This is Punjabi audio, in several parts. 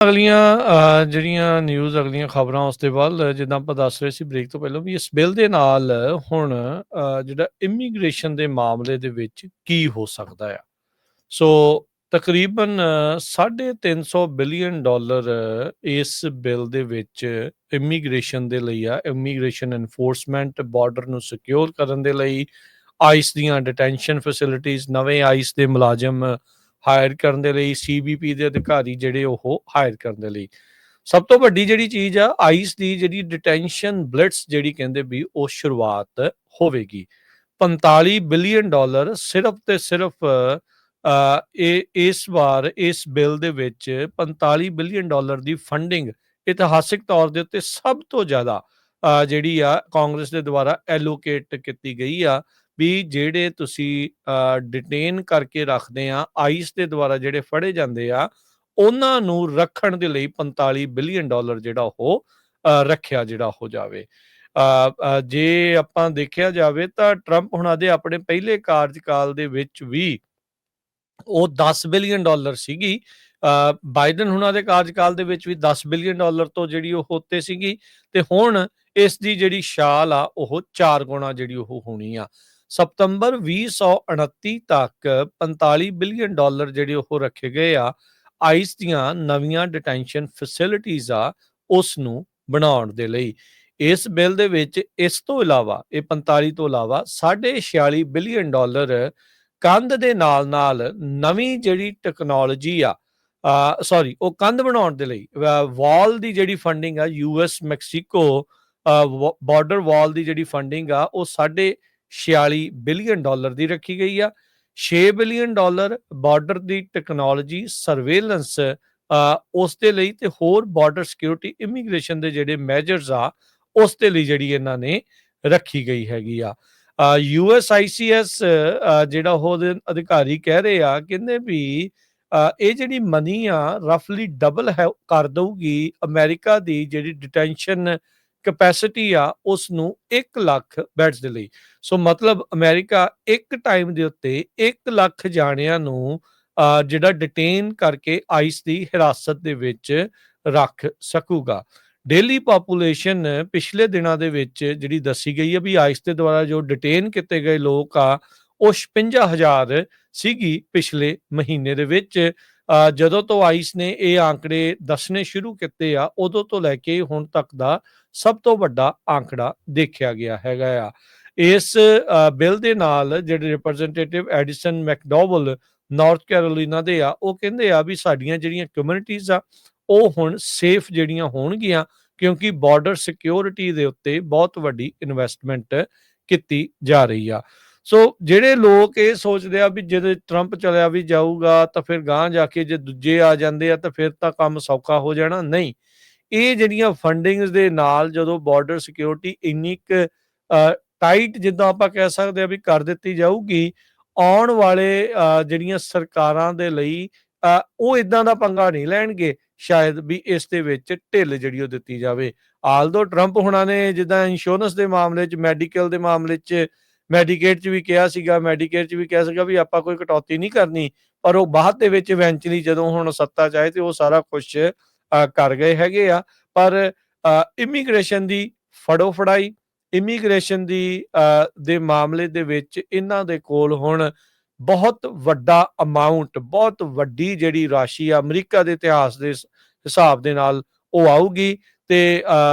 ਅਗਲੀਆਂ ਜਿਹੜੀਆਂ ਨਿਊਜ਼ ਅਗਲੀਆਂ ਖਬਰਾਂ ਉਸ ਤੋਂ ਬਾਅਦ ਜਿੱਦਾਂ ਆਪਾਂ ਦੱਸ ਰਹੇ ਸੀ ਬ੍ਰੇਕ ਤੋਂ ਪਹਿਲਾਂ ਵੀ ਇਸ ਬਿੱਲ ਦੇ ਨਾਲ ਹੁਣ ਜਿਹੜਾ ਇਮੀਗ੍ਰੇਸ਼ਨ ਦੇ ਮਾਮਲੇ ਦੇ ਵਿੱਚ ਕੀ ਹੋ ਸਕਦਾ ਆ। ਸੋ ਤਕਰੀਬਨ 350 ਬਿਲੀਅਨ ਡਾਲਰ ਇਸ ਬਿੱਲ ਦੇ ਵਿੱਚ ਇਮੀਗ੍ਰੇਸ਼ਨ ਦੇ ਲਈ ਆ। ਇਮੀਗ੍ਰੇਸ਼ਨ ਐਨਫੋਰਸਮੈਂਟ, ਬਾਰਡਰ ਨੂੰ ਸਿਕਿਉਰ ਕਰਨ ਦੇ ਲਈ, ਆਈਸ ਦੀਆਂ ਡਿਟੈਂਸ਼ਨ ਫੈਸਿਲਿਟੀਜ਼, ਨਵੇਂ ਆਈਸ ਦੇ ਮੁਲਾਜ਼ਮ ਹਾਇਰ ਕਰਨ ਦੇ ਲਈ, ਸੀਬੀਪੀ ਦੇ ਅਧਿਕਾਰੀ ਜਿਹੜੇ ਉਹ ਹਾਇਰ ਕਰਨ ਦੇ ਲਈ। ਸਭ ਤੋਂ ਵੱਡੀ ਜਿਹੜੀ ਚੀਜ਼ ਆ, ਆਈਸ ਦੀ ਜਿਹੜੀ ਡਿਟੈਂਸ਼ਨ ਬਲਿਟਸ ਜਿਹੜੀ ਕਹਿੰਦੇ ਵੀ ਉਹ ਸ਼ੁਰੂਆਤ ਹੋਵੇਗੀ। 45 ਬਿਲੀਅਨ ਡਾਲਰ ਸਿਰਫ ਤੇ ਸਿਰਫ ਇਸ ਵਾਰ ਇਸ ਬਿੱਲ ਦੇ ਵਿੱਚ 45 ਬਿਲੀਅਨ ਡਾਲਰ ਦੀ ਫੰਡਿੰਗ ਇਤਿਹਾਸਿਕ ਤੌਰ ਦੇ ਉੱਤੇ ਸਭ ਤੋਂ ਜ਼ਿਆਦਾ ਜਿਹੜੀ ਆ ਕਾਂਗਰਸ ਦੇ ਦੁਆਰਾ ਐਲੋਕੇਟ ਕੀਤੀ ਗਈ ਆ ਵੀ ਜਿਹੜੇ ਤੁਸੀਂ ਡਿਟੇਨ ਕਰਕੇ ਰੱਖਦੇ ਆ, ਆਈਸ ਦੇ ਦੁਆਰਾ ਜਿਹੜੇ ਫੜੇ ਜਾਂਦੇ ਆ, ਉਹਨਾਂ ਨੂੰ ਰੱਖਣ ਦੇ ਲਈ 45 ਬਿਲੀਅਨ ਡਾਲਰ ਜਿਹੜਾ ਉਹ ਰੱਖਿਆ ਜਿਹੜਾ ਹੋ ਜਾਵੇ। ਜੇ ਆਪਾਂ ਦੇਖਿਆ ਜਾਵੇ ਤਾਂ ਟਰੰਪ ਹੁਣਾਂ ਦੇ ਆਪਣੇ ਪਹਿਲੇ ਕਾਰਜਕਾਲ ਦੇ ਵਿੱਚ ਵੀ ਉਹ 10 ਬਿਲੀਅਨ ਡਾਲਰ ਸੀਗੀ। ਬਾਈਡਨ ਹੁਣਾਂ ਦੇ ਕਾਰਜਕਾਲ ਦੇ ਵਿੱਚ ਵੀ 10 ਬਿਲੀਅਨ ਡਾਲਰ ਤੋਂ ਜਿਹੜੀ ਉਹ ਉੱਤੇ ਸੀਗੀ, ਤੇ ਹੁਣ ਇਸ ਦੀ ਜਿਹੜੀ ਛਾਲ ਆ ਉਹ 4 ਗੁਣਾ ਜਿਹੜੀ ਉਹ ਹੋਣੀ ਆ। ਸਤੰਬਰ 2029 ਤੱਕ 45 ਬਿਲੀਅਨ ਡਾਲਰ ਜਿਹੜੇ ਉਹ ਰੱਖੇ ਗਏ ਆ ਆਈਸ ਦੀਆਂ ਨਵੀਆਂ ਡਿਟੈਂਸ਼ਨ ਫੈਸਿਲਿਟੀਜ਼ ਆ ਉਸ ਨੂੰ ਬਣਾਉਣ ਦੇ ਲਈ। ਇਸ ਬਿੱਲ ਦੇ ਵਿੱਚ ਇਸ ਤੋਂ ਇਲਾਵਾ ਇਹ 45 ਤੋਂ ਇਲਾਵਾ 46.5 ਬਿਲੀਅਨ ਡਾਲਰ ਕੰਧ ਦੇ ਨਾਲ ਨਵੀਂ ਜਿਹੜੀ ਟੈਕਨੋਲੋਜੀ ਆ, ਉਹ ਕੰਧ ਬਣਾਉਣ ਦੇ ਲਈ ਵਾਲ ਦੀ ਜਿਹੜੀ ਫੰਡਿੰਗ ਆ, ਯੂਐਸ ਮੈਕਸੀਕੋ ਬਾਰਡਰ ਵਾਲ ਦੀ ਜਿਹੜੀ ਫੰਡਿੰਗ ਆ ਉਹ 46 ਬਿਲੀਅਨ ਡਾਲਰ ਦੀ ਰੱਖੀ ਗਈ ਆ। 6 ਬਿਲੀਅਨ ਡਾਲਰ ਬਾਰਡਰ ਦੀ ਟੈਕਨੋਲੋਜੀ ਸਰਵੇਲੈਂਸ ਉਸ ਦੇ ਲਈ, ਤੇ ਹੋਰ ਬਾਰਡਰ ਸਿਕਿਉਰਿਟੀ ਇਮੀਗ੍ਰੇਸ਼ਨ ਦੇ ਜਿਹੜੇ ਮੈਜਰਸ ਆ ਉਸ ਦੇ ਲਈ ਜਿਹੜੀ ਇਹਨਾਂ ਨੇ ਰੱਖੀ ਗਈ ਹੈਗੀ ਆ। USICS ਜਿਹੜਾ ਉਹਦੇ ਅਧਿਕਾਰੀ ਕਹਿ ਰਹੇ ਆ, ਕਹਿੰਦੇ ਵੀ ਇਹ ਜਿਹੜੀ ਮਨੀ ਆ ਰਫਲੀ ਡਬਲ ਕਰ ਦਊਗੀ ਅਮਰੀਕਾ ਦੀ ਜਿਹੜੀ ਡਿਟੈਂਸ਼ਨ ਕੈਪੈਸਿਟੀ ਆ ਉਸ ਨੂੰ 1 ਲੱਖ ਬੈਡਸ ਦੇ ਲਈ। ਸੋ ਮਤਲਬ ਅਮਰੀਕਾ ਇੱਕ ਟਾਈਮ ਦੇ ਉੱਤੇ 1 ਲੱਖ ਜਾਣਿਆਂ ਨੂੰ ਜਿਹੜਾ ਡਿਟੇਨ ਕਰਕੇ ਆਈਸ ਦੀ ਹਿਰਾਸਤ ਦੇ ਵਿੱਚ ਰੱਖ ਸਕੂਗਾ। ਡੇਲੀ ਪਾਪੂਲੇਸ਼ਨ ਪਿਛਲੇ ਦਿਨਾਂ ਦੇ ਵਿੱਚ ਜਿਹੜੀ ਦੱਸੀ ਗਈ ਹੈ ਵੀ ਆਈਸ ਦੇ ਦੁਆਰਾ ਜੋ ਡਿਟੇਨ ਕੀਤੇ ਗਏ ਲੋਕ ਆ ਉਹ 56,000 ਸੀਗੀ ਪਿਛਲੇ ਮਹੀਨੇ ਦੇ ਵਿੱਚ। ਜਦੋਂ ਤੋਂ ਆਈਸ ਨੇ ਇਹ ਆંકੜੇ ਦੱਸਣੇ ਸ਼ੁਰੂ ਕੀਤੇ ਆ ਉਦੋਂ ਤੋਂ ਲੈ ਕੇ ਹੁਣ ਤੱਕ ਦਾ ਸਭ ਤੋਂ ਵੱਡਾ ਆંકੜਾ ਦੇਖਿਆ ਗਿਆ ਹੈਗਾ ਆ। ਇਸ ਬਿੱਲ ਦੇ ਨਾਲ ਜਿਹੜੇ ਰਿਪਰੈਜ਼ੈਂਟੇਟਿਵ ਐਡੀਸਨ ਮੈਕਡੋਵਲ ਨਾਰਥ ਕੈਰੋਲੀਨਾ ਦੇ ਆ, ਉਹ ਕਹਿੰਦੇ ਆ ਵੀ ਸਾਡੀਆਂ ਜਿਹੜੀਆਂ ਕਮਿਊਨਿਟੀਜ਼ ਆ ਉਹ ਹੁਣ ਸੇਫ ਜਿਹੜੀਆਂ ਹੋਣਗੀਆਂ, ਕਿਉਂਕਿ ਬਾਰਡਰ ਸਿਕਿਉਰਿਟੀ ਦੇ ਉੱਤੇ ਬਹੁਤ ਵੱਡੀ ਇਨਵੈਸਟਮੈਂਟ ਕੀਤੀ ਜਾ ਰਹੀ ਆ। ਸੋ ਜਿਹੜੇ ਲੋਕ ਇਹ ਸੋਚਦੇ ਆ ਵੀ ਜਦੋਂ ਟਰੰਪ ਚਲਿਆ ਵੀ ਜਾਊਗਾ ਤਾਂ ਫਿਰ ਗਾਂਹ ਜਾ ਕੇ ਜੇ ਦੂਜੇ ਆ ਜਾਂਦੇ ਆ ਤਾਂ ਫਿਰ ਤਾਂ ਕੰਮ ਸੌਖਾ ਹੋ ਜਾਣਾ, ਨਹੀਂ। ਇਹ ਜਿਹੜੀਆਂ ਫੰਡਿੰਗਸ ਦੇ ਨਾਲ ਜਦੋਂ ਬਾਰਡਰ ਸਿਕਿਉਰਿਟੀ ਇੰਨੀ ਕੁ ਟਾਈਟ ਜਿੱਦਾਂ ਆਪਾਂ ਕਹਿ ਸਕਦੇ ਆ ਵੀ ਕਰ ਦਿੱਤੀ ਜਾਊਗੀ, ਆਉਣ ਵਾਲੇ ਜਿਹੜੀਆਂ ਸਰਕਾਰਾਂ ਦੇ ਲਈ ਉਹ ਇਦਾਂ ਦਾ ਪੰਗਾ ਨਹੀਂ ਲੈਣਗੇ ਸ਼ਾਇਦ ਵੀ ਇਸ ਦੇ ਵਿੱਚ ਢਿੱਲ ਜਿਹੜੀ ਉਹ ਦਿੱਤੀ ਜਾਵੇ। ਆਲਦੋ ਟਰੰਪ ਹੁਣਾਂ ਨੇ ਜਿੱਦਾਂ ਇੰਸ਼ੋਰੈਂਸ ਦੇ ਮਾਮਲੇ 'ਚ, ਮੈਡੀਕਲ ਦੇ ਮਾਮਲੇ 'ਚ, ਮੈਡੀਕੇਟ 'ਚ ਵੀ ਕਿਹਾ ਸੀਗਾ, ਮੈਡੀਕੇਅਰ 'ਚ ਵੀ ਕਿਹਾ ਸੀਗਾ ਵੀ ਆਪਾਂ ਕੋਈ ਕਟੌਤੀ ਨਹੀਂ ਕਰਨੀ, ਪਰ ਉਹ ਬਾਅਦ ਦੇ ਵਿੱਚ ਇਵੈਂਚੁਅਲੀ ਜਦੋਂ ਹੁਣ ਸੱਤਾ 'ਚ ਆਏ ਤੇ ਉਹ ਸਾਰਾ ਕੁਛ ਕਰ ਗਏ ਹੈਗੇ ਆ। ਪਰ ਇਮੀਗ੍ਰੇਸ਼ਨ ਦੀ ਫੜੋ ਫੜਾਈ, ਇਮੀਗ੍ਰੇਸ਼ਨ ਦੀ ਦੇ ਮਾਮਲੇ ਦੇ ਵਿੱਚ ਇਹਨਾਂ ਦੇ ਕੋਲ ਹੁਣ ਬਹੁਤ ਵੱਡਾ ਅਮਾਊਂਟ, ਬਹੁਤ ਵੱਡੀ ਜਿਹੜੀ ਰਾਸ਼ੀ ਆ ਅਮਰੀਕਾ ਦੇ ਇਤਿਹਾਸ ਦੇ ਹਿਸਾਬ ਦੇ ਨਾਲ ਉਹ ਆਊਗੀ। ਤੇ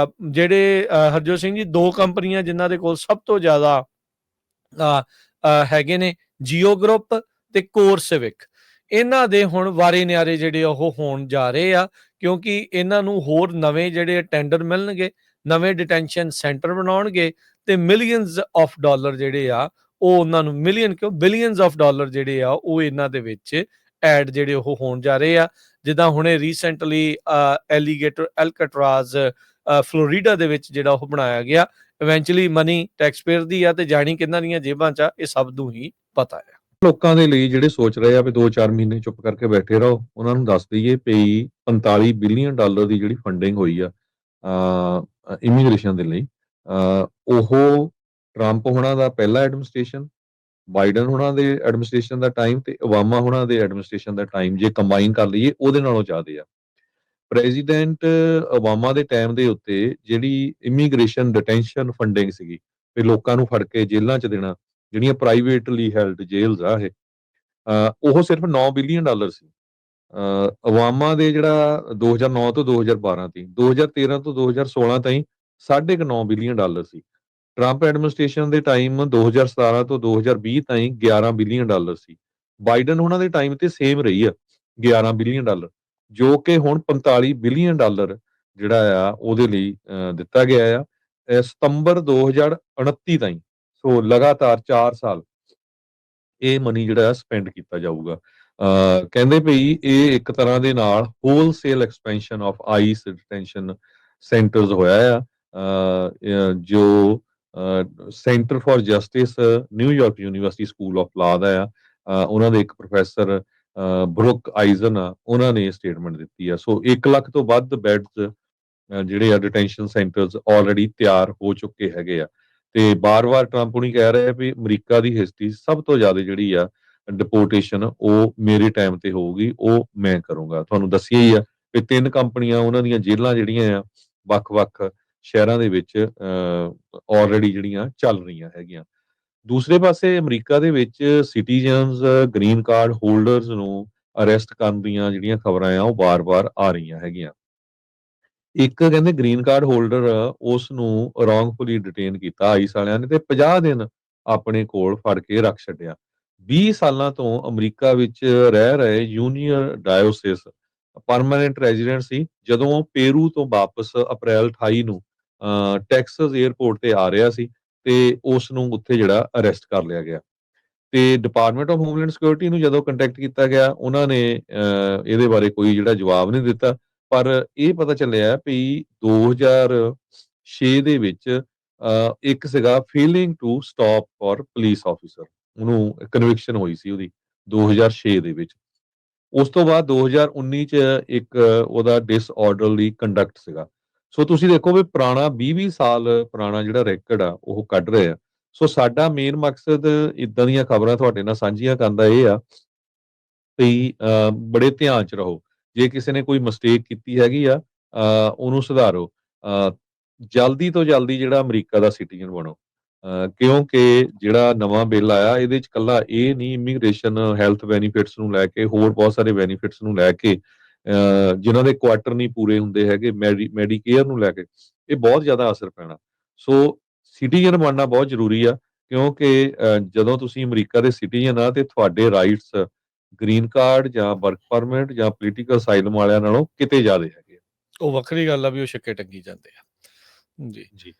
ਜਿਹੜੇ ਹਰਜੋਤ ਸਿੰਘ ਜੀ, 2 ਕੰਪਨੀਆਂ ਜਿਨ੍ਹਾਂ ਦੇ ਕੋਲ ਸਭ ਤੋਂ ਜ਼ਿਆਦਾ ਹੈਗੇ ਨੇ, ਜੀਓ ਗਰੁੱਪ ਤੇ ਕੋਰ ਸਿਵਿਕ, ਇਹਨਾਂ ਦੇ ਹੁਣ ਵਾਰੇ ਨਿਆਰੇ ਜਿਹੜੇ ਉਹ ਹੋਣ ਜਾ ਰਹੇ ਆ, ਕਿਉਂਕਿ ਇਹਨਾਂ ਨੂੰ ਹੋਰ ਨਵੇਂ ਜਿਹੜੇ ਟੈਂਡਰ ਮਿਲਣਗੇ, ਨਵੇਂ ਡਿਟੈਂਸ਼ਨ ਸੈਂਟਰ ਬਣਾਉਣਗੇ ਤੇ ਮਿਲੀਅਨਸ ਆਫ ਡਾਲਰ ਜਿਹੜੇ ਆ ਉਹ ਉਹਨਾਂ ਨੂੰ, ਮਿਲੀਅਨ ਕਿਉਂ ਬਿਲੀਅਨਸ ਆਫ ਡਾਲਰ ਜਿਹੜੇ ਆ ਉਹ ਇਹਨਾਂ ਦੇ ਵਿੱਚ ਐਡ ਜਿਹੜੇ ਉਹ ਹੋਣ ਜਾ ਰਹੇ ਆ। ਜਿੱਦਾਂ ਹੁਣੇ ਰੀਸੈਂਟਲੀ ਐਲੀਗੇਟਰ ਐਲਕਟਰਾਜ਼ ਫਲੋਰੀਡਾ ਦੇ ਵਿੱਚ ਜਿਹੜਾ ਉਹ ਬਣਾਇਆ ਗਿਆ, ਇਵੈਂਚੁਅਲੀ ਮਨੀ ਟੈਕਸਪੇਅਰ ਦੀ ਆ ਤੇ ਜਾਣੀ ਕਿਹਨਾਂ ਦੀਆਂ ਜੇਬਾਂ 'ਚ ਆ, ਇਹ ਸਭ ਨੂੰ ਹੀ ਪਤਾ ਆ। ਲੋਕਾਂ ਦੇ ਲਈ ਜਿਹੜੇ ਸੋਚ ਰਹੇ ਆ ਵੀ 2-4 ਮਹੀਨੇ ਚੁੱਪ ਕਰਕੇ ਬੈਠੇ ਰਹੋ, ਉਹਨਾਂ ਨੂੰ ਦੱਸ ਦਈਏ ਵੀ 45 ਬਿਲੀਅਨ ਡਾਲਰ ਦੀ ਜਿਹੜੀ ਫੰਡਿੰਗ ਹੋਈ ਆ ਇਮੀਗ੍ਰੇਸ਼ਨ ਦੇ ਲਈ, ਉਹ ਟਰੰਪ ਹੋਣਾ ਦਾ ਪਹਿਲਾ ਐਡਮਿਨਿਸਟ੍ਰੇਸ਼ਨ, ਬਾਈਡਨ ਹੋਣਾ ਦੇ ਐਡਮਿਨਿਸਟ੍ਰੇਸ਼ਨ ਦਾ ਟਾਈਮ ਤੇ ਓਬਾਮਾ ਹੋਣਾ ਦੇ ਐਡਮਿਨਿਸਟ੍ਰੇਸ਼ਨ ਦਾ ਟਾਈਮ ਜੇ ਕੰਬਾਈਨ ਕਰ ਲਈਏ ਉਹਦੇ ਨਾਲੋਂ ਜ਼ਿਆਦਾ ਆ। ਪ੍ਰੈਜ਼ੀਡੈਂਟ ਓਬਾਮਾ ਦੇ ਟਾਈਮ ਦੇ ਉੱਤੇ ਜਿਹੜੀ ਇਮੀਗ੍ਰੇਸ਼ਨ ਡਿਟੈਂਸ਼ਨ ਫੰਡਿੰਗ ਸੀਗੀ ਵੀ ਲੋਕਾਂ ਨੂੰ ਫੜ ਕੇ ਜੇਲ੍ਹਾਂ 'ਚ ਦੇਣਾ, ਜਿਹੜੀਆਂ ਪ੍ਰਾਈਵੇਟਲੀ ਹੈਲਡ ਜੇਲ੍ਸ ਆ ਇਹ, ਉਹ ਸਿਰਫ $9 ਬਿਲੀਅਨ ਸੀ। ਓਬਾਮਾ ਦੇ ਜਿਹੜਾ 2009 ਤੋਂ 2012 ਤੀ, 2013 ਤੋਂ 2016 ਤਾਈਂ $9.5 ਬਿਲੀਅਨ ਸੀ। ਟਰੰਪ ਐਡਮਿਨਿਸਟ੍ਰੇਸ਼ਨ ਦੇ ਟਾਈਮ 2017 ਤੋਂ 2020 ਤਾਈਂ $11 ਬਿਲੀਅਨ ਸੀ। ਬਾਈਡਨ ਉਹਨਾਂ ਦੇ ਟਾਈਮ ਤੇ ਸੇਮ ਰਹੀ ਆ $11 ਬਿਲੀਅਨ, ਜੋ ਕਿ ਹੁਣ $45 ਬਿਲੀਅਨ ਜਿਹੜਾ ਆ ਉਹਦੇ ਲਈ ਦਿੱਤਾ ਗਿਆ ਆ ਸਤੰਬਰ 2029 ਤਾਈਂ। ਸੋ ਲਗਾਤਾਰ 4 ਸਾਲ ਇਹ ਮਨੀ ਜਿਹੜਾ ਸਪੈਂਡ ਕੀਤਾ ਜਾਊਗਾ। ਕਹਿੰਦੇ ਭਈ ਇਹ ਇੱਕ ਤਰ੍ਹਾਂ ਦੇ ਨਾਲ wholesale expansion of ICE detention centers ਹੋਇਆ ਆ, ਜੋ Center for Justice New York University School of Law ਦਾ ਆ, ਉਹਨਾਂ ਦੇ ਇੱਕ ਪ੍ਰੋਫੈਸਰ ਬਰੁਕ ਆਈਜ਼ਨ ਆ, ਉਹਨਾਂ ਨੇ ਇਹ ਸਟੇਟਮੈਂਟ ਦਿੱਤੀ ਆ। ਸੋ 1 ਲੱਖ ਤੋਂ ਵੱਧ ਬੈੱਡਸ ਜਿਹੜੇ ਆ ਡਿਟੈਂਸ਼ਨ ਸੈਂਟਰਸ ਆਲਰੇਡੀ ਤਿਆਰ ਹੋ ਚੁੱਕੇ ਹੈਗੇ ਆ। ਤੇ ਬਾਰ-ਬਾਰ ਟਰੰਪ ਹੁਣੀ ਕਹਿ ਰਹੇ ਆ ਵੀ ਅਮਰੀਕਾ ਦੀ ਹਿਸਟਰੀ ਸਭ ਤੋਂ ਜ਼ਿਆਦਾ ਜਿਹੜੀ ਆ ਡਿਪੋਰਟੇਸ਼ਨ ਉਹ ਮੇਰੇ ਟਾਈਮ ਤੇ ਹੋਊਗੀ, ਉਹ ਮੈਂ ਕਰੂੰਗਾ। ਤੁਹਾਨੂੰ ਦੱਸਿਆ ਹੀ ਆ ਵੀ 3 ਕੰਪਨੀਆਂ ਉਹਨਾਂ ਦੀਆਂ ਜੇਲ੍ਹਾਂ ਜਿਹੜੀਆਂ ਆ ਵੱਖ-ਵੱਖ ਸ਼ਹਿਰਾਂ ਦੇ ਵਿੱਚ ਆਲਰੇਡੀ ਜਿਹੜੀਆਂ ਚੱਲ ਰਹੀਆਂ ਹੈਗੀਆਂ। ਦੂਸਰੇ ਪਾਸੇ ਅਮਰੀਕਾ ਦੇ ਵਿੱਚ ਸਿਟੀਜ਼ਨਸ ਗ੍ਰੀਨ ਕਾਰਡ ਹੋਲਡਰਸ ਨੂੰ ਅਰੈਸਟ ਕਰਨ ਦੀਆਂ ਜਿਹੜੀਆਂ ਖਬਰਾਂ ਆ ਉਹ ਬਾਰ-ਬਾਰ ਆ ਰਹੀਆਂ ਹੈਗੀਆਂ। ਇੱਕ ਕਹਿੰਦੇ ਗ੍ਰੀਨ ਕਾਰਡ ਹੋਲਡਰ ਉਸ ਨੂੰ ਰੋਂਗਫੁਲੀ ਡਿਟੇਨ ਕੀਤਾ ਆਈਸ ਵਾਲਿਆਂ ਨੇ ਤੇ 50 ਦਿਨ ਆਪਣੇ ਕੋਲ ਫੜ ਕੇ ਰੱਖ ਛੱਡਿਆ। 20 ਸਾਲਾਂ ਤੋਂ ਅਮਰੀਕਾ ਵਿੱਚ ਰਹਿ ਰਹੇ ਜੂਨੀਅਰ ਡਾਇਓਸਿਸ ਪਰਮਾਨੈਂਟ ਰੈਜ਼ੀਡੈਂਟ ਸੀ। ਜਦੋਂ ਉਹ ਪੇਰੂ ਤੋਂ ਵਾਪਸ ਅਪ੍ਰੈਲ 28 ਨੂੰ ਟੈਕਸਸ 에ਅਰਪੋਰਟ ਤੇ ਆ ਰਿਹਾ ਸੀ ਤੇ ਉਸ ਨੂੰ ਉੱਥੇ ਜਿਹੜਾ ਅਰੈਸਟ ਕਰ ਲਿਆ ਗਿਆ। ਤੇ ਡਿਪਾਰਟਮੈਂਟ ਆਫ ਹੋਮਲੈਂਡ ਸਿਕਿਉਰਿਟੀ ਨੂੰ ਜਦੋਂ ਕੰਟੈਕਟ ਕੀਤਾ ਗਿਆ, ਉਹਨਾਂ ਨੇ ਇਹਦੇ ਬਾਰੇ ਕੋਈ ਜਿਹੜਾ ਜਵਾਬ ਨਹੀਂ ਦਿੱਤਾ। ਪਰ ਇਹ ਪਤਾ ਚੱਲਿਆ ਵੀ 2006 ਦੇ ਵਿੱਚ ਇੱਕ ਸੀਗਾ failing to stop for police officer, ਉਹਨੂੰ ਕਨਵਿਕਸ਼ਨ ਹੋਈ ਸੀ ਉਹਦੀ 2006 ਦੇ ਵਿੱਚ। ਉਸ ਤੋਂ ਬਾਅਦ 2019 ਚ ਇੱਕ ਉਹਦਾ ਡਿਸਆਰਡਰਲੀ ਕੰਡਕਟ ਸੀਗਾ। ਸੋ ਤੁਸੀਂ ਦੇਖੋ ਵੀ ਪੁਰਾਣਾ 20-20 ਸਾਲ ਪੁਰਾਣਾ ਜਿਹੜਾ ਰੈਕਡ ਆ ਉਹ ਕੱਢ ਰਹੇ ਆ। ਸੋ ਸਾਡਾ ਮੇਨ ਮਕਸਦ ਇਦਾਂ ਦੀਆਂ ਖਬਰਾਂ ਤੁਹਾਡੇ ਨਾਲ ਸਾਂਝੀਆਂ ਕਰਨ ਦਾ ਇਹ ਆ ਵੀ ਬੜੇ ਧਿਆਨ ਚ ਰਹੋ। ਜੇ ਕਿਸੇ ਨੇ ਕੋਈ ਮਿਸਟੇਕ ਕੀਤੀ ਹੈਗੀ ਆ ਉਹਨੂੰ ਸੁਧਾਰੋ। ਜਲਦੀ ਤੋਂ ਜਲਦੀ ਜਿਹੜਾ ਅਮਰੀਕਾ ਦਾ ਸਿਟੀਜ਼ਨ ਬਣੋ, ਕਿਉਂਕਿ ਜਿਹੜਾ ਨਵਾਂ ਬਿੱਲ ਆਇਆ ਇਹਦੇ ਚ ਕੱਲਾ ਇਹ ਨਹੀਂ, ਇਮੀਗ੍ਰੇਸ਼ਨ ਹੈਲਥ ਬੈਨੀਫਿਟਸ ਨੂੰ ਲੈ ਕੇ ਹੋਰ ਬਹੁਤ ਸਾਰੇ ਬੈਨੀਫਿਟਸ ਨੂੰ ਲੈ ਕੇ, ਜਿਨ੍ਹਾਂ ਦੇ ਕੁਆਟਰ ਨਹੀਂ ਪੂਰੇ ਹੁੰਦੇ ਹੈਗੇ, ਮੈਡੀਕੇਅਰ ਨੂੰ ਲੈ ਕੇ ਇਹ ਬਹੁਤ ਜ਼ਿਆਦਾ ਅਸਰ ਪੈਣਾ। ਸੋ ਸਿਟੀਜ਼ਨ ਬਣਨਾ ਬਹੁਤ ਜ਼ਰੂਰੀ ਆ, ਕਿਉਂਕਿ ਜਦੋਂ ਤੁਸੀਂ ਅਮਰੀਕਾ ਦੇ ਸਿਟੀਜ਼ਨ ਆ ਤੇ ਤੁਹਾਡੇ ਰਾਈਟਸ ਗ੍ਰੀਨ ਕਾਰਡ ਜਾਂ ਵਰਕ ਪਰਮਿਟ ਜਾਂ ਪੋਲੀਟੀਕਲ ਅਸਾਈਲਮ ਵਾਲਿਆਂ ਨਾਲੋਂ ਕਿਤੇ ਜ਼ਿਆਦਾ ਹੈਗੇ ਆ। ਉਹ ਵੱਖਰੀ ਗੱਲ ਆ ਵੀ ਉਹ ਛਿੱਕੇ ਟੰਗੀ ਜਾਂਦੇ ਆ। ਜੀ।